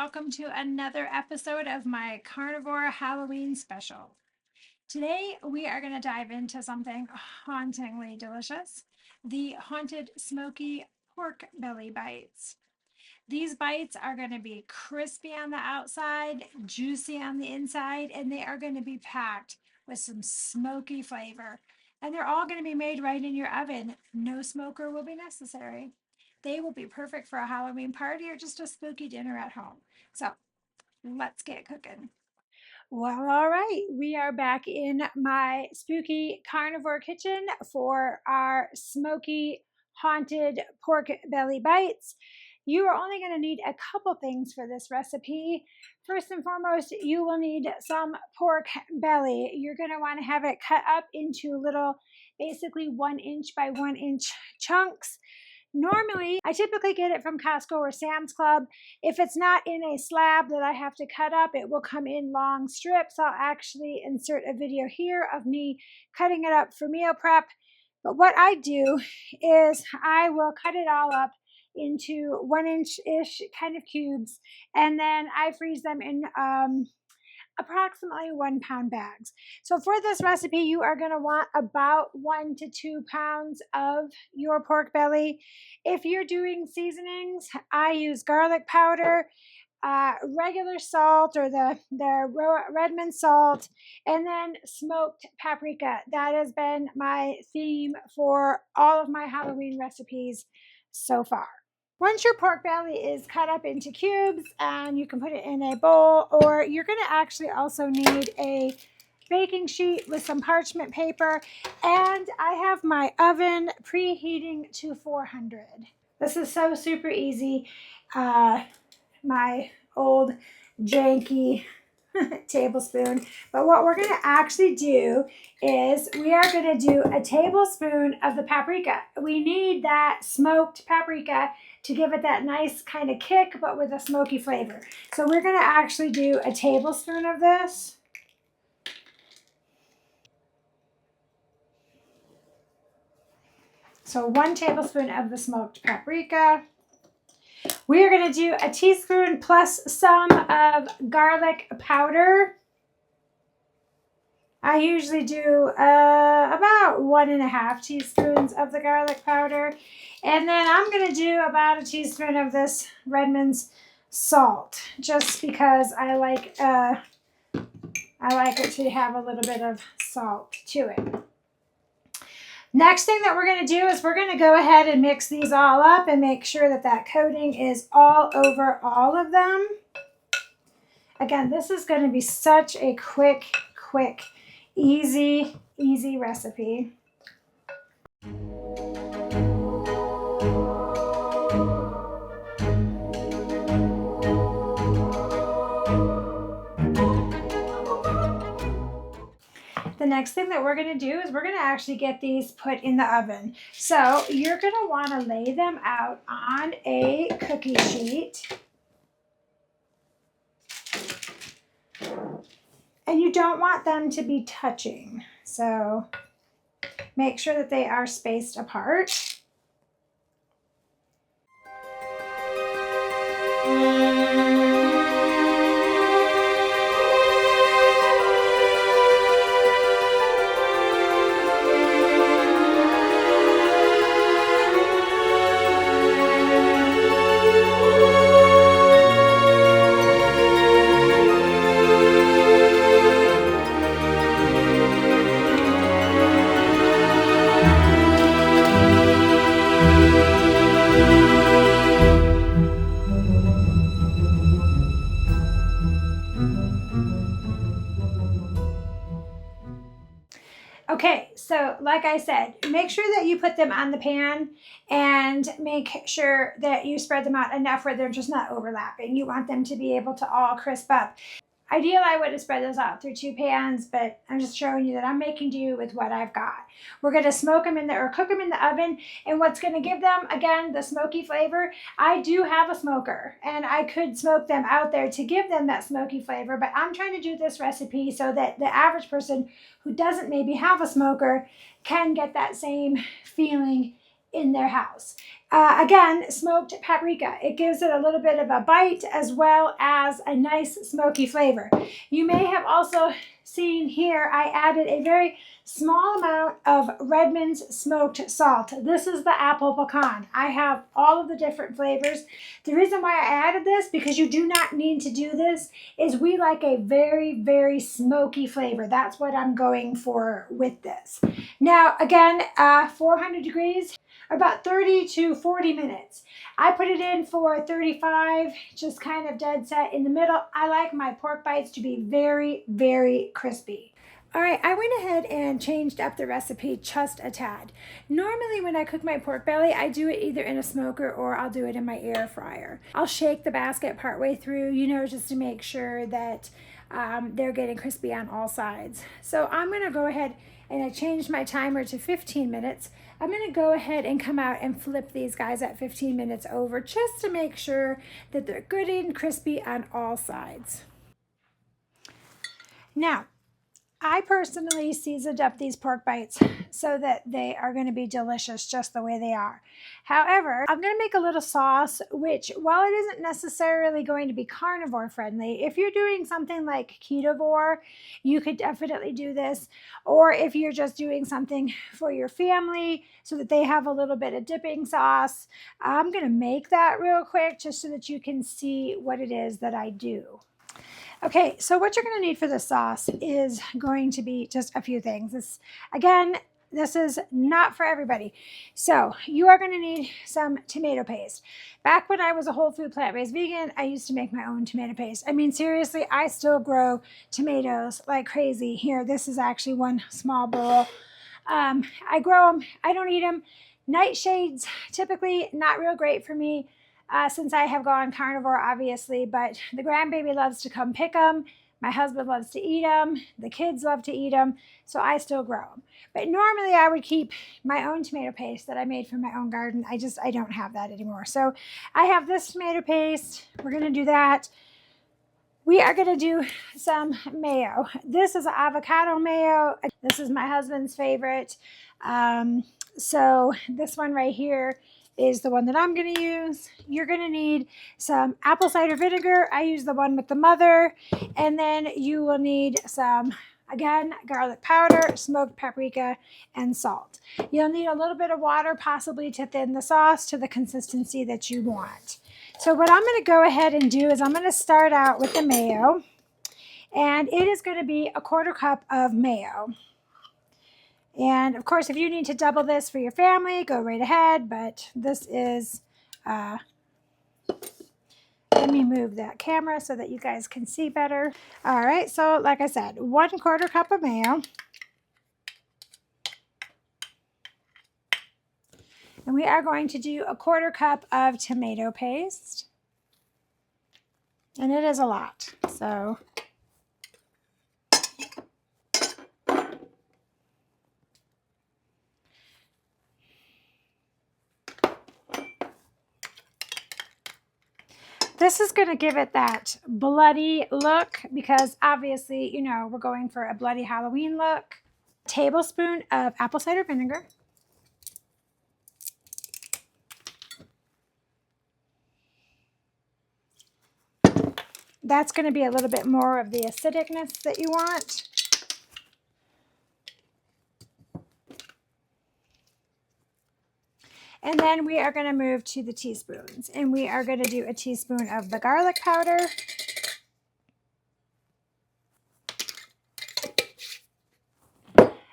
welcome to another episode of my Carnivore Halloween special. Today we are going to dive into something hauntingly delicious, the haunted Smokey Pork Belly Bites. These bites are going to be crispy on the outside, juicy on the inside, and they are going to be packed with some smoky flavor. And they're all going to be made right in your oven. No smoker will be necessary. They will be perfect for a Halloween party or just a spooky dinner at home. So let's get cooking. Well, all right, we are back in my Spooky Carnivore Kitchen for our smoky haunted pork belly bites. You are only going to need a couple things for this recipe. First and foremost, you will need some pork belly. You're going to want to have it cut up into little, basically 1 inch by 1 inch chunks. Normally, I typically get it from Costco or Sam's Club. If it's not in a slab that I have to cut up, it will come in long strips. I'll actually insert a video here of me cutting it up for meal prep. But what I do is I will cut it all up into 1 inch-ish kind of cubes, and then I freeze them in approximately 1 pound bags. So for this recipe, you are going to want about 1 to 2 pounds of your pork belly. If you're doing seasonings, I use garlic powder, regular salt or the Redmond salt, and then smoked paprika. That has been my theme for all of my Halloween recipes so far. Once your pork belly is cut up into cubes, and you can put it in a bowl, or you're going to actually also need a baking sheet with some parchment paper, and I have my oven preheating to 400. This is so super easy. My old janky tablespoon. But what we're going to actually do is we are going to do a tablespoon of the paprika. We need that smoked paprika to give it that nice kind of kick, but with a smoky flavor. So we're going to actually do a tablespoon of this. So 1 tablespoon of the smoked paprika. We are going to do a teaspoon plus some of garlic powder. I usually do about 1.5 teaspoons of the garlic powder. And then I'm going to do about a teaspoon of this Redmond's salt, just because I like it to have a little bit of salt to it. Next thing that we're going to do is we're going to go ahead and mix these all up and make sure that that coating is all over all of them. Again, this is going to be such a quick, easy recipe. The next thing that we're going to do is we're going to actually get these put in the oven. So you're going to want to lay them out on a cookie sheet. And you don't want them to be touching. So make sure that they are spaced apart. Okay, so like I said, make sure that you put them on the pan and make sure that you spread them out enough where they're just not overlapping. You want them to be able to all crisp up. Ideally, I would have spread those out through 2 pans, but I'm just showing you that I'm making do with what I've got. We're going to smoke them in or cook them in the oven, and what's going to give them, again, the smoky flavor. I do have a smoker, and I could smoke them out there to give them that smoky flavor, but I'm trying to do this recipe so that the average person who doesn't maybe have a smoker can get that same feeling in their house. Again, smoked paprika. It gives it a little bit of a bite as well as a nice smoky flavor. You may have also seen here I added a very small amount of Redmond's smoked salt. This is the apple pecan. I have all of the different flavors. The reason why I added this, because you do not need to do this, is we like a very, very smoky flavor. That's what I'm going for with this. Now, again, 400 degrees, about 30 to 40 minutes. I put it in for 35, just kind of dead set in the middle. I like my pork bites to be very, very crispy. All right, I went ahead and changed up the recipe just a tad. Normally when I cook my pork belly, I do it either in a smoker or I'll do it in my air fryer. I'll shake the basket partway through, you know, just to make sure that they're getting crispy on all sides. So I'm gonna go ahead and I changed my timer to 15 minutes. I'm gonna go ahead and come out and flip these guys at 15 minutes over just to make sure that they're good and crispy on all sides. Now, I personally seasoned up these pork bites so that they are going to be delicious just the way they are. However, I'm going to make a little sauce, which while it isn't necessarily going to be carnivore friendly, if you're doing something like ketovore, you could definitely do this. Or if you're just doing something for your family so that they have a little bit of dipping sauce, I'm going to make that real quick just so that you can see what it is that I do. Okay, so what you're going to need for this sauce is going to be just a few things. This is not for everybody. So you are going to need some tomato paste. Back when I was a whole food plant-based vegan, I used to make my own tomato paste. I mean, seriously, I still grow tomatoes like crazy. Here, this is actually one small bowl. I grow them. I don't eat them. Nightshades, typically not real great for me. Since I have gone carnivore, obviously, but the grandbaby loves to come pick them. My husband loves to eat them. The kids love to eat them, so I still grow them. But normally I would keep my own tomato paste that I made from my own garden. I don't have that anymore. So I have this tomato paste. We're going to do that. We are going to do some mayo. This is avocado mayo. This is my husband's favorite. So this one right here is the one that I'm going to use. You're going to need some apple cider vinegar. I use the one with the mother. And then you will need some, again, garlic powder, smoked paprika, and salt. You'll need a little bit of water, possibly to thin the sauce to the consistency that you want. So what I'm going to go ahead and do is I'm going to start out with the mayo. And it is going to be a 1/4 cup of mayo. And of course, if you need to double this for your family, go right ahead. But this is, let me move that camera so that you guys can see better. All right, so like I said, 1/4 cup of mayo. And we are going to do a 1/4 cup of tomato paste. And it is a lot, so. This is going to give it that bloody look because obviously, you know, we're going for a bloody Halloween look. A tablespoon of apple cider vinegar. That's going to be a little bit more of the acidicness that you want. And then we are going to move to the teaspoons. And we are going to do a teaspoon of the garlic powder.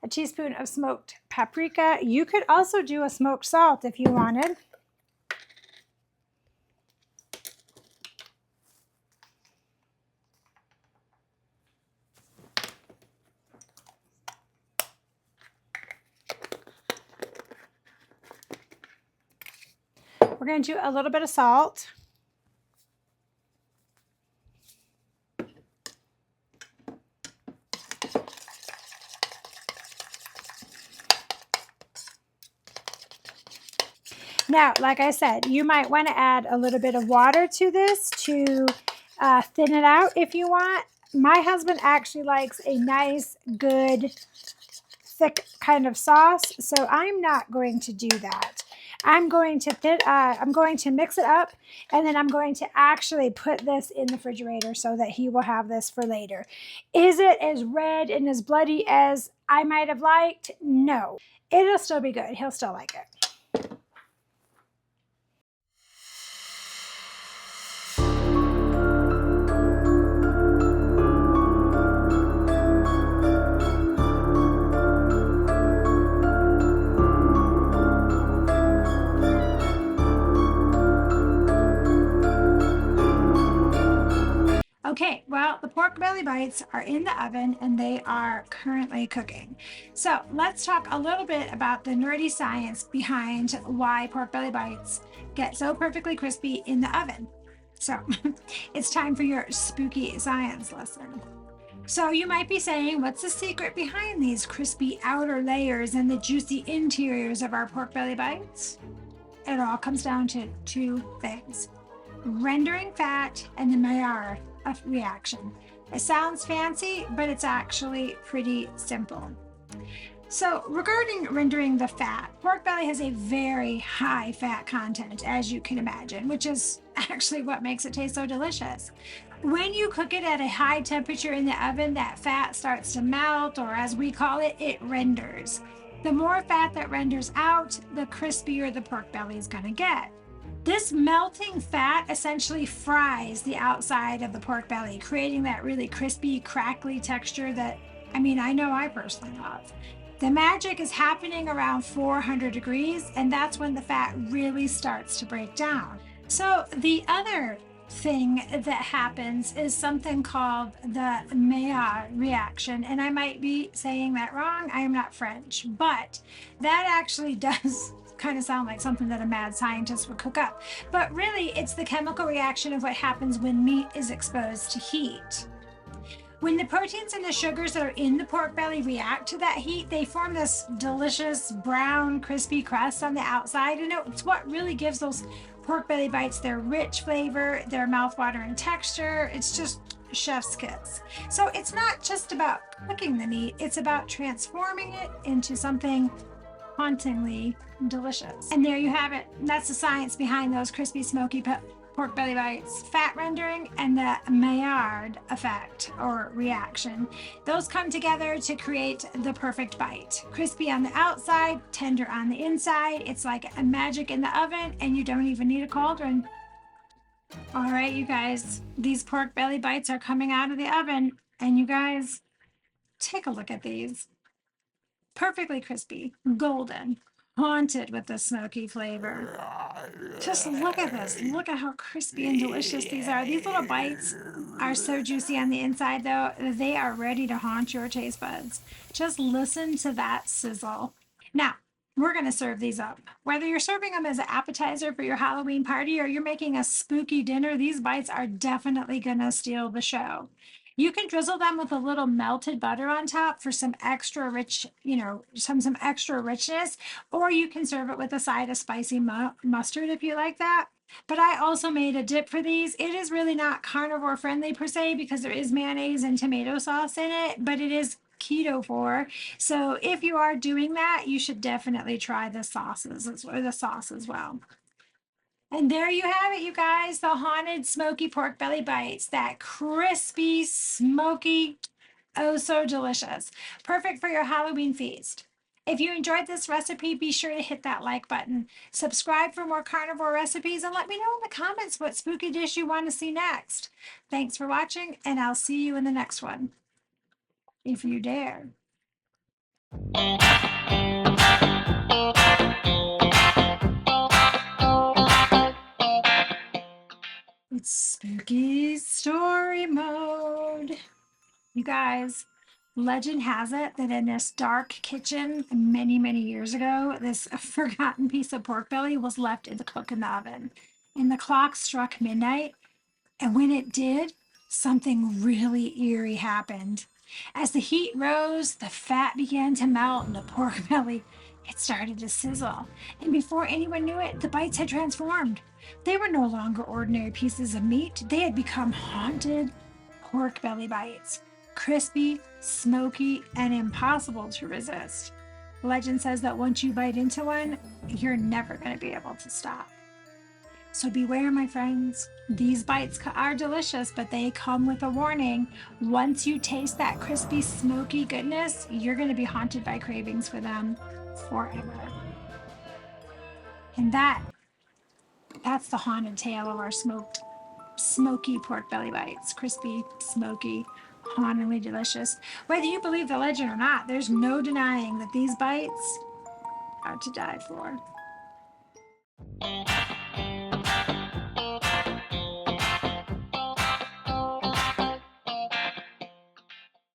A teaspoon of smoked paprika. You could also do a smoked salt if you wanted. We're going to do a little bit of salt. Now, like I said, you might want to add a little bit of water to this to thin it out if you want. My husband actually likes a nice, good, thick kind of sauce, so I'm not going to do that. I'm going to mix it up, and then I'm going to actually put this in the refrigerator so that he will have this for later. Is it as red and as bloody as I might have liked? No. It'll still be good. He'll still like it. Okay, well, the pork belly bites are in the oven and they are currently cooking. So let's talk a little bit about the nerdy science behind why pork belly bites get so perfectly crispy in the oven. So it's time for your spooky science lesson. So you might be saying, what's the secret behind these crispy outer layers and the juicy interiors of our pork belly bites? It all comes down to two things: rendering fat and the Maillard reaction. It sounds fancy, but it's actually pretty simple. So regarding rendering the fat, pork belly has a very high fat content, as you can imagine, which is actually what makes it taste so delicious. When you cook it at a high temperature in the oven, that fat starts to melt, or as we call it, it renders. The more fat that renders out, the crispier the pork belly is going to get. This melting fat essentially fries the outside of the pork belly, creating that really crispy, crackly texture that, I know I personally love. The magic is happening around 400 degrees, and that's when the fat really starts to break down. So the other thing that happens is something called the Maillard reaction, and I might be saying that wrong. I am not French, but that actually does kind of sound like something that a mad scientist would cook up. But really, it's the chemical reaction of what happens when meat is exposed to heat. When the proteins and the sugars that are in the pork belly react to that heat, they form this delicious brown, crispy crust on the outside. And it's what really gives those pork belly bites their rich flavor, their mouthwatering texture. It's just chef's kiss. So it's not just about cooking the meat, it's about transforming it into something hauntingly delicious. And there you have it. That's the science behind those crispy, smoky pork belly bites: fat rendering and the Maillard effect or reaction. Those come together to create the perfect bite. Crispy on the outside, tender on the inside. It's like a magic in the oven, and you don't even need a cauldron. All right, you guys, these pork belly bites are coming out of the oven, and you guys, take a look at these. Perfectly crispy, golden, haunted with the smoky flavor. Just look at this. Look at how crispy and delicious these are. These little bites are so juicy on the inside, though. They are ready to haunt your taste buds. Just listen to that sizzle. Now, we're going to serve these up. Whether you're serving them as an appetizer for your Halloween party or you're making a spooky dinner, these bites are definitely going to steal the show. You can drizzle them with a little melted butter on top for some extra rich, some extra richness, or you can serve it with a side of spicy mustard if you like that. But I also made a dip for these. It is really not carnivore friendly per se because there is mayonnaise and tomato sauce in it, but it is keto for. So if you are doing that, you should definitely try the sauces or the sauce as well. And there you have it, you guys, the haunted smoky pork belly bites. That crispy, smoky, oh so delicious. Perfect for your Halloween feast. If you enjoyed this recipe, be sure to hit that like button. Subscribe for more carnivore recipes and let me know in the comments what spooky dish you want to see next. Thanks for watching, and I'll see you in the next one, if you dare. It's spooky story mode. You guys, legend has it that in this dark kitchen many, many years ago, this forgotten piece of pork belly was left to cook in the oven. And the clock struck midnight, and when it did, something really eerie happened. As the heat rose, the fat began to melt, and the pork belly, it started to sizzle. And before anyone knew it, the bites had transformed. They were no longer ordinary pieces of meat. They had become haunted pork belly bites. Crispy, smoky, and impossible to resist. Legend says that once you bite into one, you're never going to be able to stop. So beware, my friends. These bites are delicious, but they come with a warning. Once you taste that crispy, smoky goodness, you're going to be haunted by cravings for them forever. And that's the haunted tale of our smoky pork belly bites. Crispy, smoky, hauntingly delicious. Whether you believe the legend or not, there's no denying that these bites are to die for.